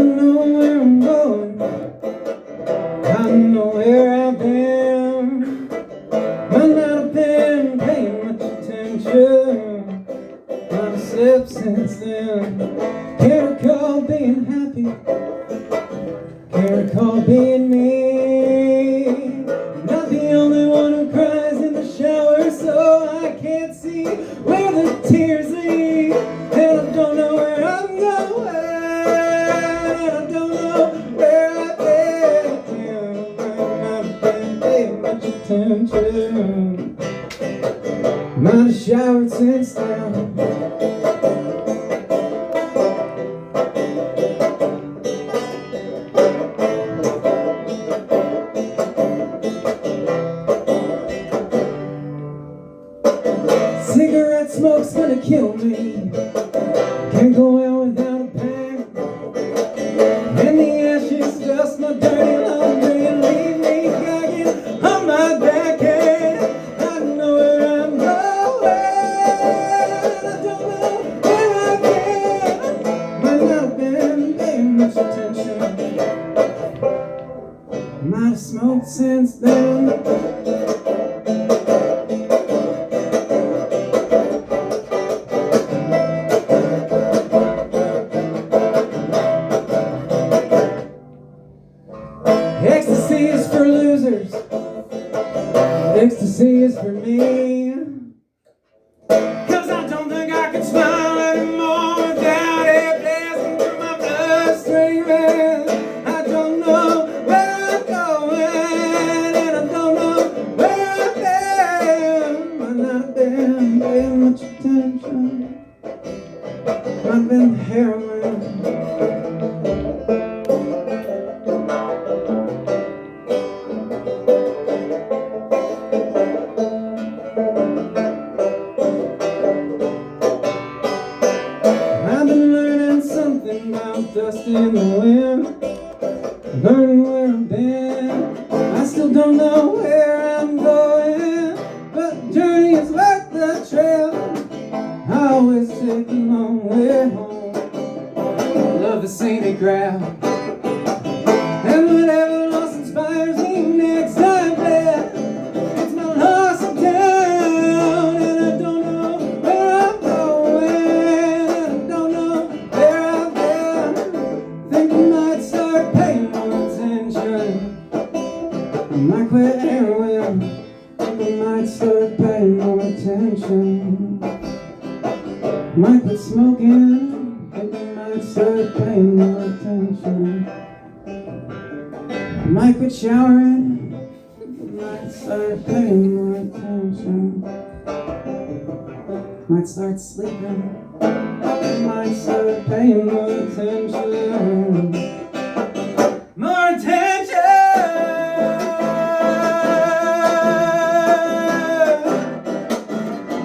know where I'm going, I know where I've been. Might not have been paying much attention, I've slept since then. Can't recall being happy, can't recall being me. Not the only one who cries in the shower, so I can't see where the tears lead. And I don't know where I'm going, and I don't know where I've been. I've not been paying much attention, might have showered since then. Cigarette smoke's gonna kill me, can't go out without a pack. And the ashes dust my dirty laundry and leave me gagging on my back. And I don't know where I'm going, I don't know where I've been. Might not have been paying much attention, might have smoked since then. Ecstasy is for losers, ecstasy is for me. 'Cause I don't think I can smile anymore without it blasting through my bloodstream. I don't know where I'm going, and I don't know where I've been. Might not have been paying much attention, might have been heroin. Dust in the wind, learning where I've been. I still don't know where I'm going, but the journey is worth the trail. I always take a long way home. Love the scenic ground, and whatever else inspires me next time there. It's my lost town, and I don't know where I'm going, and I don't know where I've been. Think I might start paying more attention, I might quit heroin. Think I might start paying more attention, might quit smoking. Think I might start paying more attention, might quit showering. Might start paying more attention, might start sleeping. Might start paying more attention, more attention,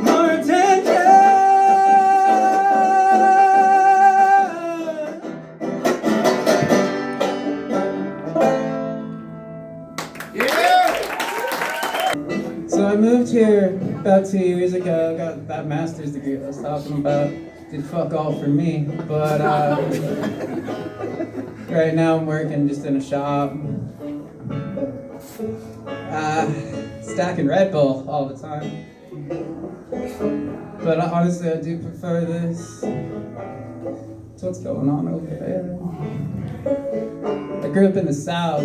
more attention. Yeah. So I moved here about 2 years ago, got that master's degree I was talking about. Did fuck all for me, but right now I'm working just in a shop, stacking Red Bull all the time. But honestly, I do prefer this. So what's going on over there? I grew up in the South,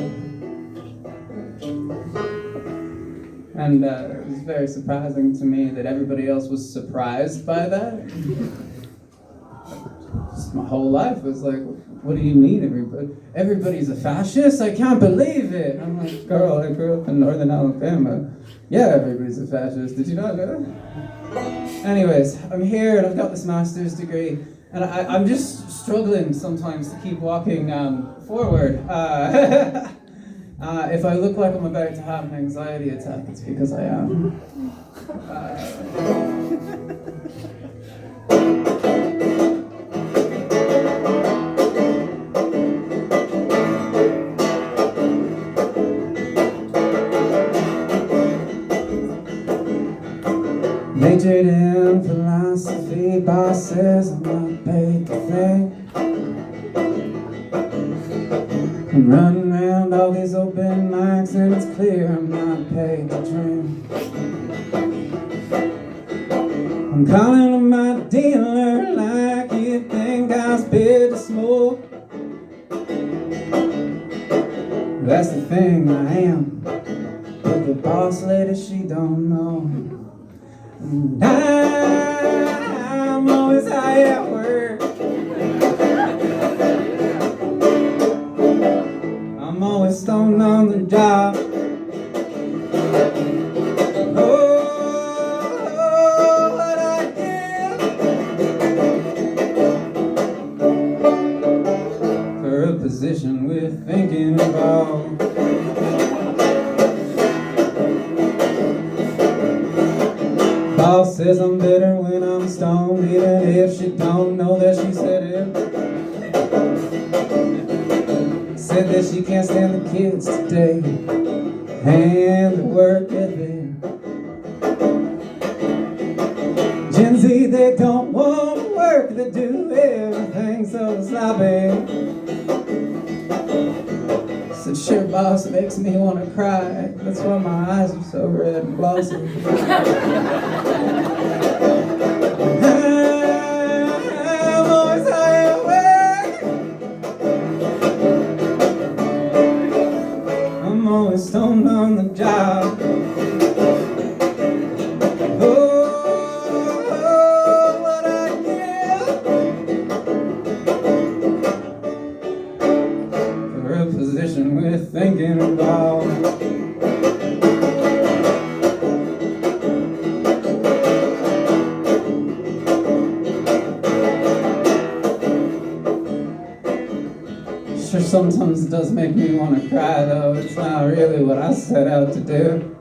and it was very surprising to me that everybody else was surprised by that. My whole life was like, what do you mean everybody's a fascist? I can't believe it. I'm like, girl, I grew up in northern Alabama. Yeah, everybody's a fascist. Did you not know that? Anyways, I'm here and I've got this master's degree, and I'm just struggling sometimes to keep walking forward. If I look like I'm about to have an anxiety attack, it's because I am. Majored in philosophy, boss says I'm not paid to think. I'm running around all these open mics and it's clear I'm not paid to dream. I'm calling on my dealer like you think I was paid to smoke. That's the thing, I am, but the boss lady, she don't know. And I'm always high at work. I'm always stoned on the job. Oh, what I give for a position with thinking involved. Boss says I'm bitter when I'm stoned, even if she don't know that she said it. Said that she can't stand the kids today and the work ethic. Gen Z, they don't want to work, they do everything so sloppy. Said, sure, boss, makes me want to cry. That's why my eyes are so red and glossy. I'm always high at work. I'm always stoned on the job. Oh, what I give for a position with thinking involved. Sure, sometimes it does make me want to cry, though it's not really what I set out to do.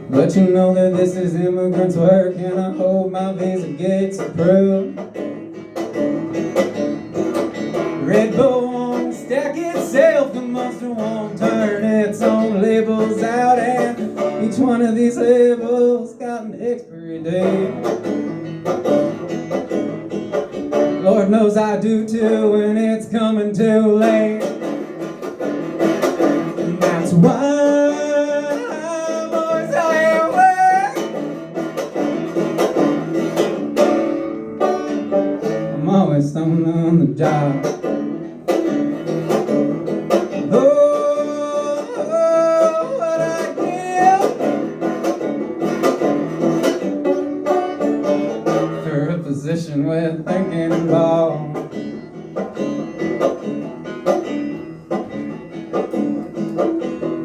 But you know that this is immigrants' work, and I hope my visa gets approved. Red Bull won't stack itself, the monster won't turn its own labels out, and each one of these labels got an expiry date. Lord knows I do too, and it's coming too late. And that's why I'm always high at work. I'm always stoned on the job. Oh, what I give for a position with thinking involved.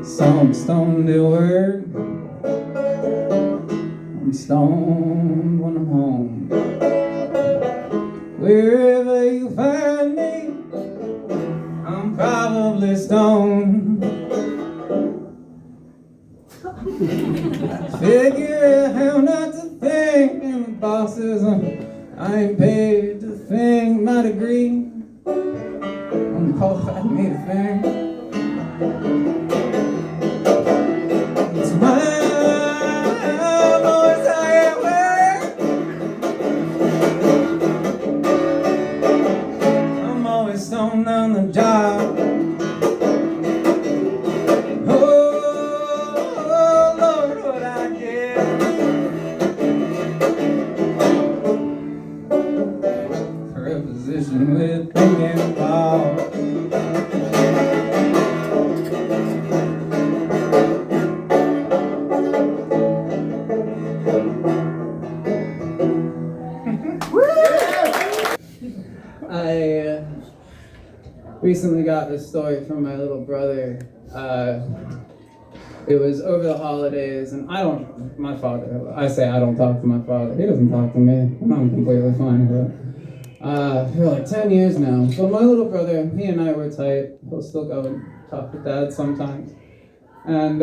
So I'm stoned at work. I'm stoned when I'm home. Wherever you find me, I'm probably stoned. Figure out how not to think, and the boss says I ain't paid to think. My degree won't qualify me to think. It's why I'm always high at work. I'm always stoned on the job. With thinking about I recently got this story from my little brother. It was over the holidays, and I don't talk to my father. He doesn't talk to me, and I'm completely fine with it. For like 10 years now. So my little brother, he and I were tight. He'll still go and talk to Dad sometimes. And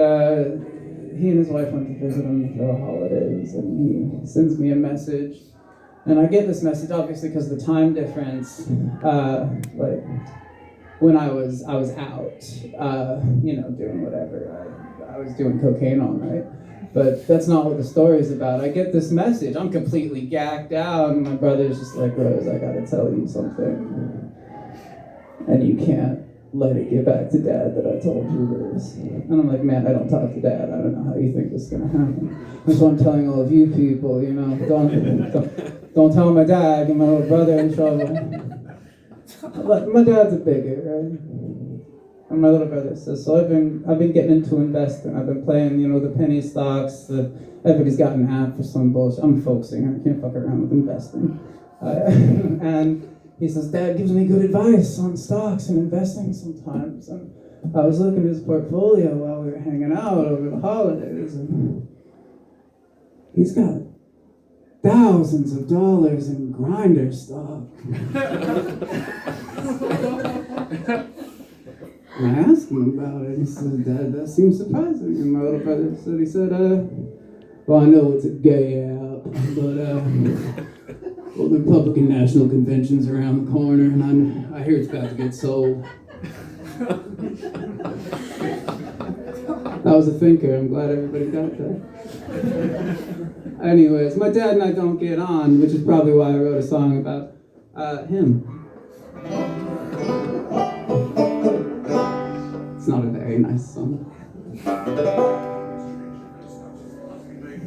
he and his wife went to visit him for the holidays, and he sends me a message. And I get this message, obviously, because the time difference, like, when I was out, doing whatever. I was doing cocaine all night. But that's not what the story's about. I get this message. I'm completely gacked out, and my brother's just like, Rose, I gotta tell you something. and you can't let it get back to Dad that I told you this. And I'm like, man, I don't talk to Dad. I don't know how you think this is gonna happen. That's what I'm telling all of you people, you know, don't tell my dad, get my little brother in trouble. Like, my dad's a bigot, right? And my little brother says, so I've been getting into investing. I've been playing, you know, the penny stocks. Everybody's got an app for some bullshit. I'm a folk singer. I can't fuck around with investing. And he says, Dad gives me good advice on stocks and investing sometimes. And I was looking at his portfolio while we were hanging out over the holidays, and he's got thousands of dollars in grinder stock. And I asked him about it. He said, Dad, that seems surprising. And my little brother said, well, I know it's a gay app, but well, the Republican National Convention's around the corner, and I hear it's about to get sold. I was a thinker. I'm glad everybody got that. Anyways, my dad and I don't get on, which is probably why I wrote a song about him. It's not a very nice song.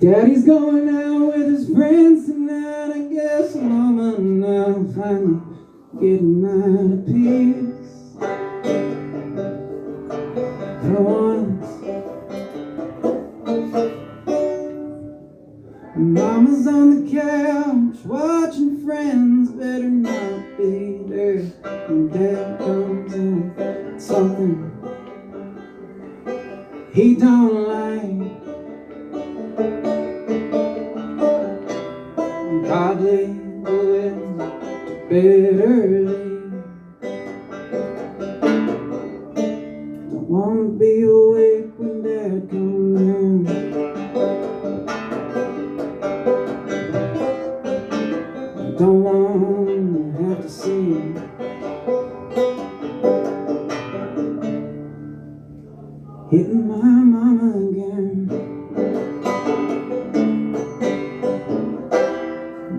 Daddy's going out with his friends tonight. I guess Mama now finally getting out of peace. For once, Mama's on the couch watching Friends. Better not be there when Dad comes in. Something he don't like. Probably going to bed early. Don't want to be awake when Dad comes in. Don't want to have to see him. Hitting my mama again.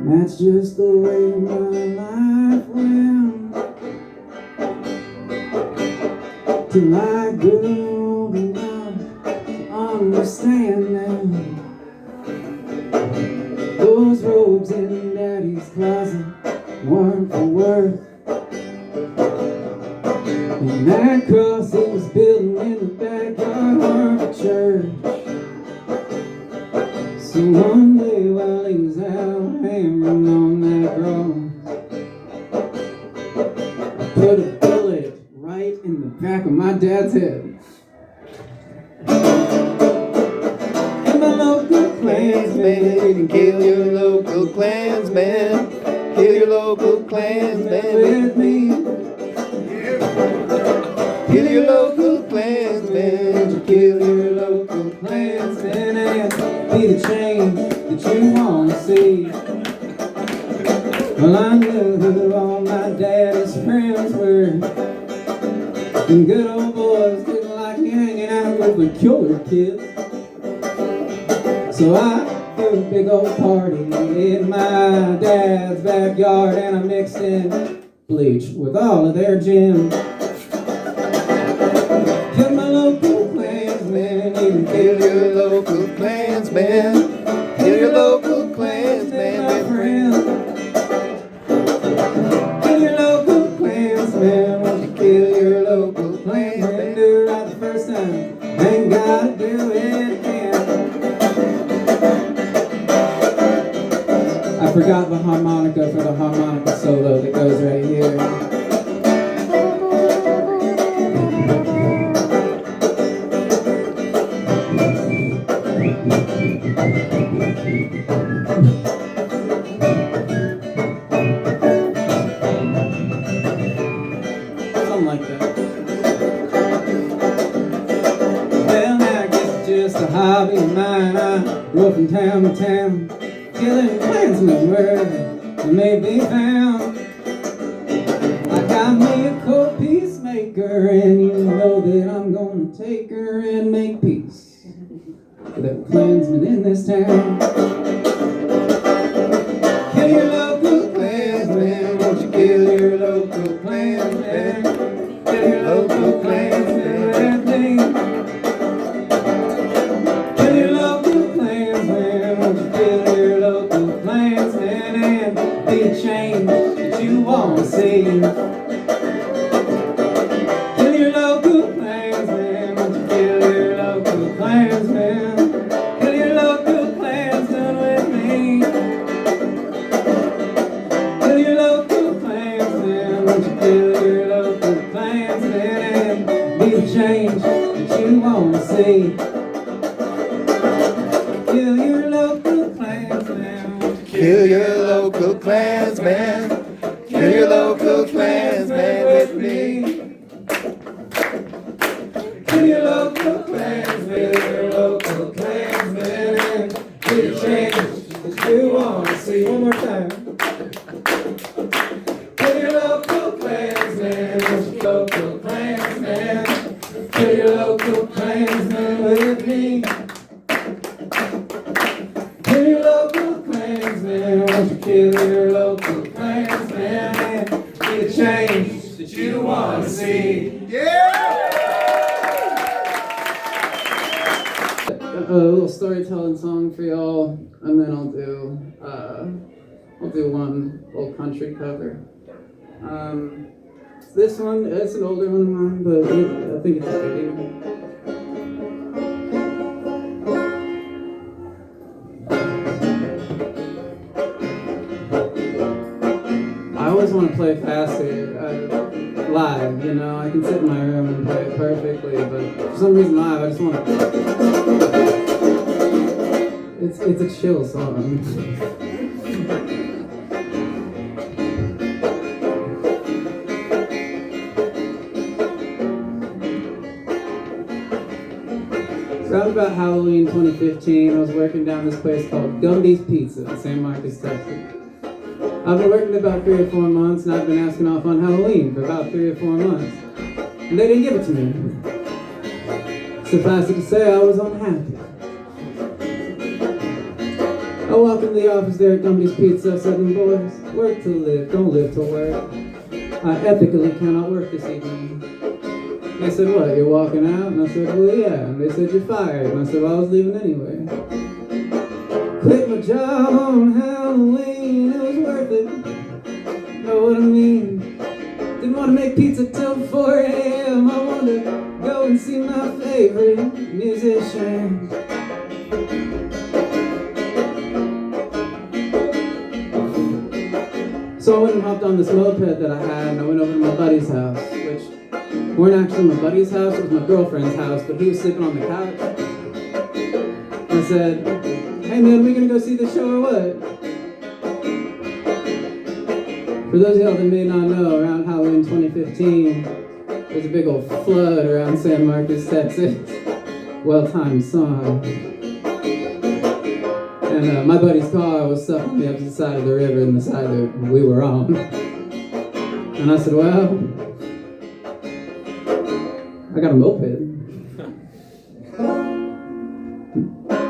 That's just the way my life went. Till I grew old enough to understand them. Those robes in Daddy's closet weren't for work. And that cross he was building in the backyard weren't for church. So one day while he was out hammering on that cross, I put a bullet right in the back of my dad's head. And my local Klansman, Kill your local Klansman. Kill your local Klansman with me. Kill your local Klansman. Kill your local Klansman and be the change that you want to see. Well, I knew who all my daddy's friends were. And good old boys didn't like me hanging out with the killer kids. So I threw a big old party in my dad's backyard, and I mixed in bleach with all of their gin. Kill my local Klansman, even Kill your local Klansman. Kill your local Klansman, my friend. Kill your local Klansman, won't you kill your local Klansman? Do it right the first time, ain't gotta do it again. I forgot the harmonica for the harmonica solo that goes right here. Something like that. Well, I guess it's just a hobby of mine. I rode from town to town, killing Klansmen where they may be found. I got me a cold peacemaker, and you know that I'm gonna take her and make peace with the Klansmen in this town. Kill your local Klansman, won't you kill your local Klansman? local Klansman with me. Kill your local Klansman, won't you kill your local Klansman and be a change that you want to see. Kill your local Klansman, won't you kill your local Klansman? Kill your local Klansman with me. Kill your local Klansman, won't you kill your local Klansman and be the change that you want to see. Kill your local Klansman. Kill your local Klansman. Kill your local Klansman with me. Kill your local Klansman. Kill your local Klansman. Be the change that you want to see. One more time. Kill your local Klansman. Local Klansman. Kill your local Klansman with me. Kill your local Klansman, won't you kill your local Klansman and be the change that you want to see. A little storytelling song for y'all, and then I'll do one old country cover. This one, it's an older one of mine, but I think it's good. I always want to play faster live, you know. I can sit in my room and play it perfectly, but for some reason live, I just want to. It's a chill song. Around about Halloween 2015, I was working down this place called Gumby's Pizza in San Marcos, Texas. I've been working about 3 or 4 months, and I've been asking off on Halloween for about 3 or 4 months. And they didn't give it to me. Suffice it to say, I was unhappy. I walked into the office there at Gumby's Pizza. I said, boys, work to live, don't live to work. I ethically cannot work this evening. They said, what, you're walking out? And I said, well, yeah. And they said, you're fired. And I said, well, I was leaving anyway. Quit my job on Halloween, it was worth it. Know what I mean? Didn't want to make pizza till 4 a.m. I wanted to go and see my favorite musician. So I went and hopped on this moped that I had, and I went over to my buddy's house, which weren't actually my buddy's house, it was my girlfriend's house, but he was sleeping on the couch. I said, hey man, we gonna go see the show or what? For those of y'all that may not know, around Halloween 2015, there's a big old flood around San Marcos, Texas. Well-timed song. And my buddy's car was stuck on the opposite side of the river and the side that we were on. And I said, well, I got a moped.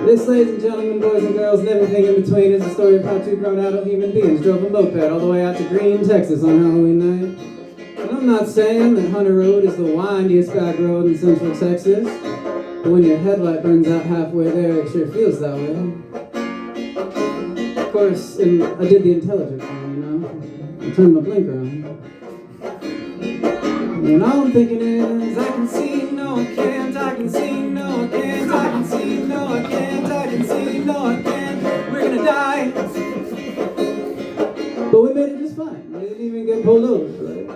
This, ladies and gentlemen, boys and girls, and everything in between, is the story of how 2 grown adult human beings drove a moped all the way out to Green, Texas on Halloween night. And I'm not saying that Hunter Road is the windiest back road in Central Texas, but when your headlight burns out halfway there, it sure feels that way. Of course, and I did the intelligent one, you know? I turned my blinker on. And all I'm thinking is, I can see, no I can't, I can see, no I can't, I can see, no I can't, I can see, no I can't, we're gonna die. But we made it just fine, we didn't even get pulled over for it.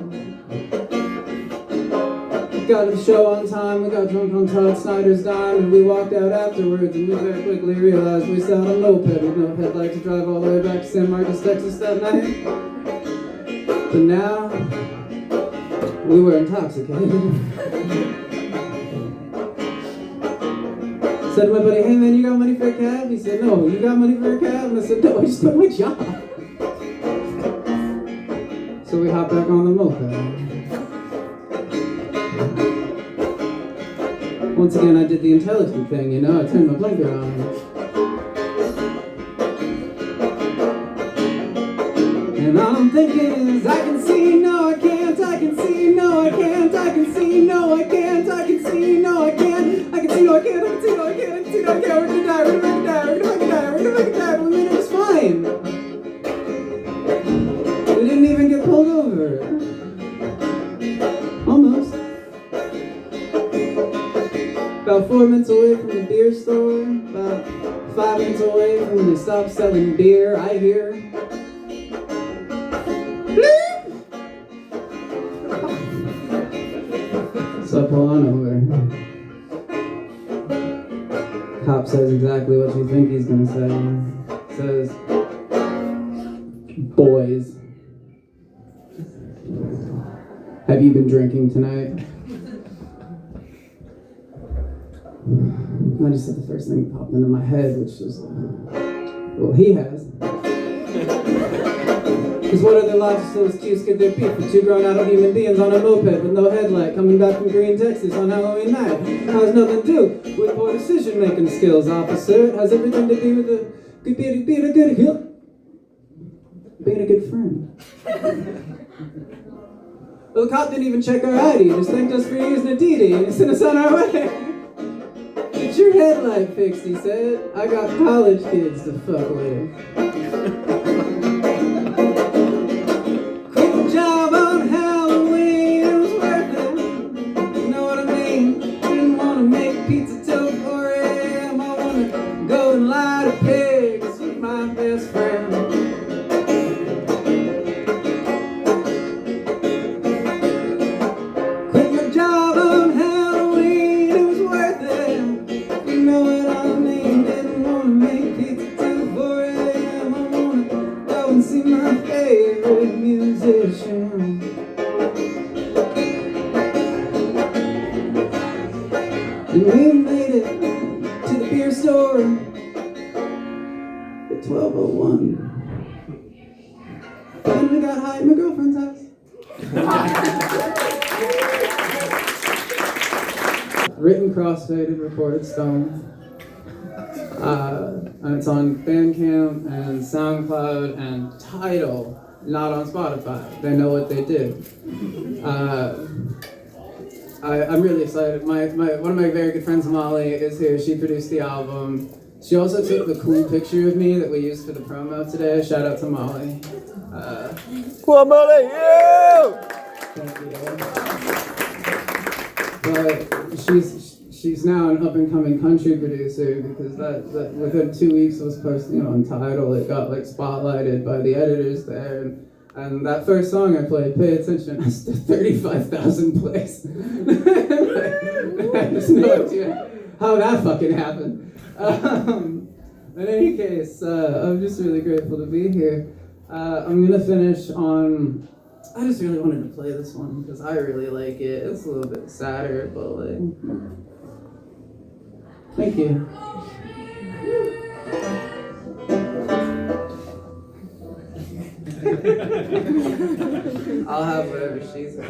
Got to the show on time, we got drunk on Todd Snyder's dime, and we walked out afterwards, and we very quickly realized we sat on a moped with no headlight to drive all the way back to San Marcos, Texas that night. But now, we were intoxicated. Said to my buddy, hey man, you got money for a cab? He said, no. You got money for a cab? And I said, no, I just quit my job. So we hopped back on the moped. Once again, I did the intelligent thing, you know, I turned my blinker on. And all I'm thinking is, I can see, no I can't, I can see, no I can't, I can see, it. Almost. About 4 minutes away from the beer store, about 5 minutes away from when they stop selling beer, I hear bleep! So I pull on over. Cop says exactly what you think he's gonna say. Says, boys, have you been drinking tonight? I just said the first thing that popped into my head, which was, well, he has. Because what other logical excuse could there be for two grown adult human beings on a moped with no headlight coming back from Green, Texas on Halloween night? It has nothing to do with poor decision-making skills, officer. It has everything to do with being a good friend. Well, the cop didn't even check our ID, just thanked us for using a DD and sent us on our way. Get your headlight fixed, he said. I got college kids to fuck with. Quit the job on Halloween, it was worth it. You know what I mean? Didn't want to make pizza till 4 a.m. I want to go and light a pigs with my best friend. Quit my job on Halloween, it was worth it. You know what I mean? Didn't want to make pizza till 4 a.m. I want to go and see my favorite musician. And we made it to the beer store at 12:01. Then we got high at my girlfriend's house. Written, cross-faded, recorded stone. And it's on Bandcamp and SoundCloud and Tidal, not on Spotify. They know what they did. I'm really excited. One of my very good friends, Molly, is here. She produced the album. She also took the cool picture of me that we used for the promo today. Shout out to Molly. Well, Molly, you! Thank you. But she's now an up-and-coming country producer because that within 2 weeks it was posted on Tidal. It got like spotlighted by the editors there. And that first song I played, Pay Attention, has 35,000 plays. I have just no idea how that fucking happened. In any case, I'm just really grateful to be here. I'm gonna finish on, I just really wanted to play this one because I really like it. It's a little bit sadder, but like, thank you. I'll have whatever she says.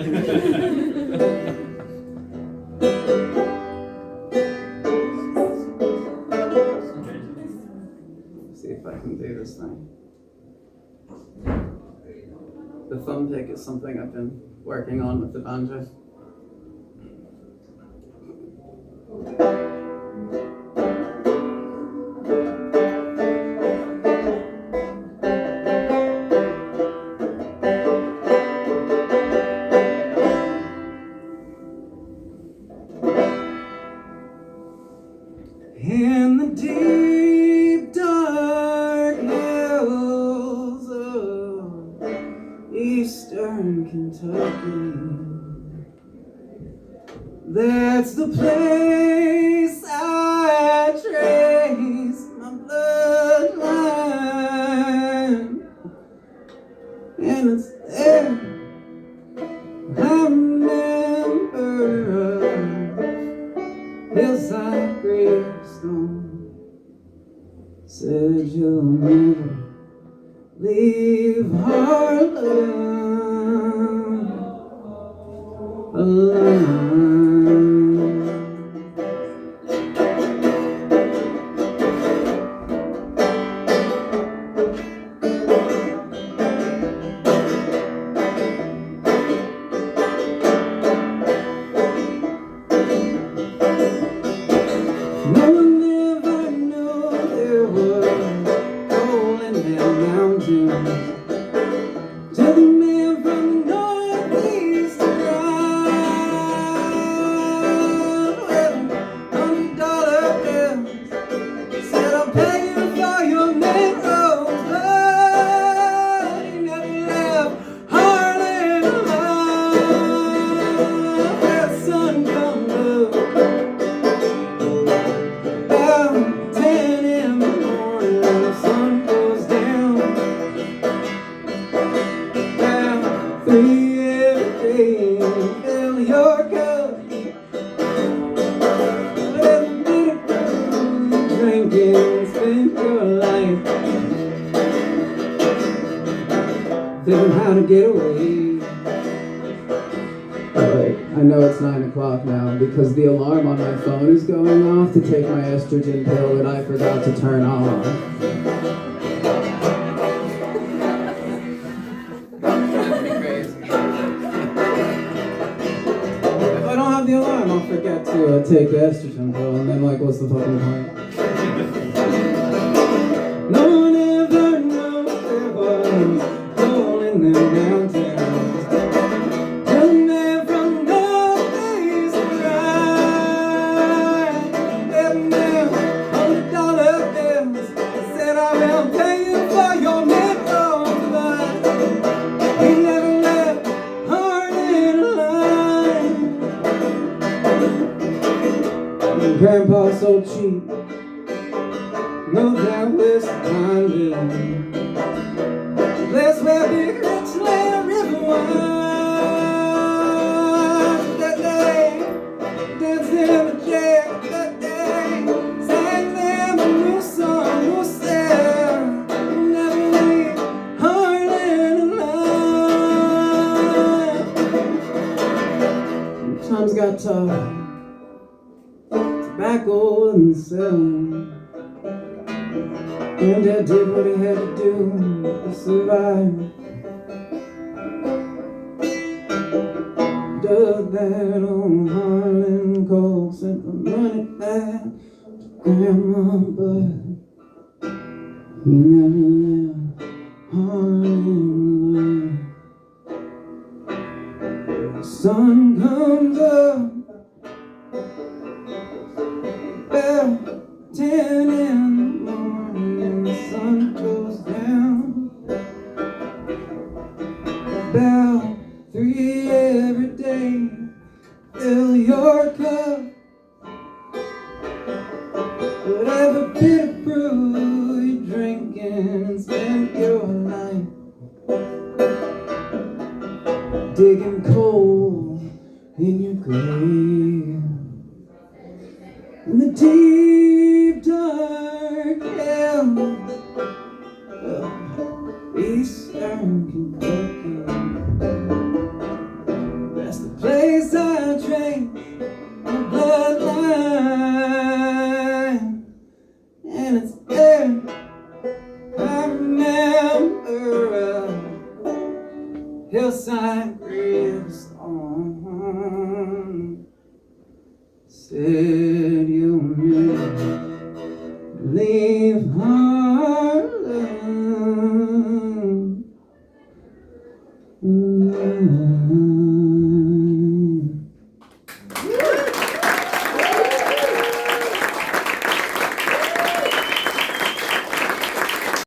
See if I can do this thing. The thumb pick is something I've been working on with the banjo. In the deep dark hills of eastern Kentucky, that's the place I trace my bloodline, and it's there I remember hillside gravestone said you'll never leave Harlem alone. No one ever knew there was coal in their mountains till the to get away. Alright, I know it's 9 o'clock now because the alarm on my phone is going off to take my estrogen pill that I forgot to turn off. If I don't have the alarm, I'll forget to take the estrogen pill, and then like, what's the fucking point? No one ever knows there was gold in the mountains. Young man from Northeast cried. Every man $100 bills. I said I will pay you for your nickels, but he never left heart in line. Grandpa's so cheap. Moved out west of Pineville. That's where big rich land river was. That day, danced in the jail. That day, sang them a new song. Who said, never leave Harlan alive. Times got tough. Tobacco wasn't selling. And Dad did what he had to do to survive. Dug that old Harlan Cole, sent the money back to Grandma, but he never left Harlan alive. The sun comes up about 10 in the morning, and the sun goes down about 3 every day. Fill your cup, whatever bitter brew you're drinking, and spend your life digging coal in your grave. In the deep dark hills of eastern Kentucky, that's the place I trace my bloodline, and it's there I remember a hillside gravestone. Say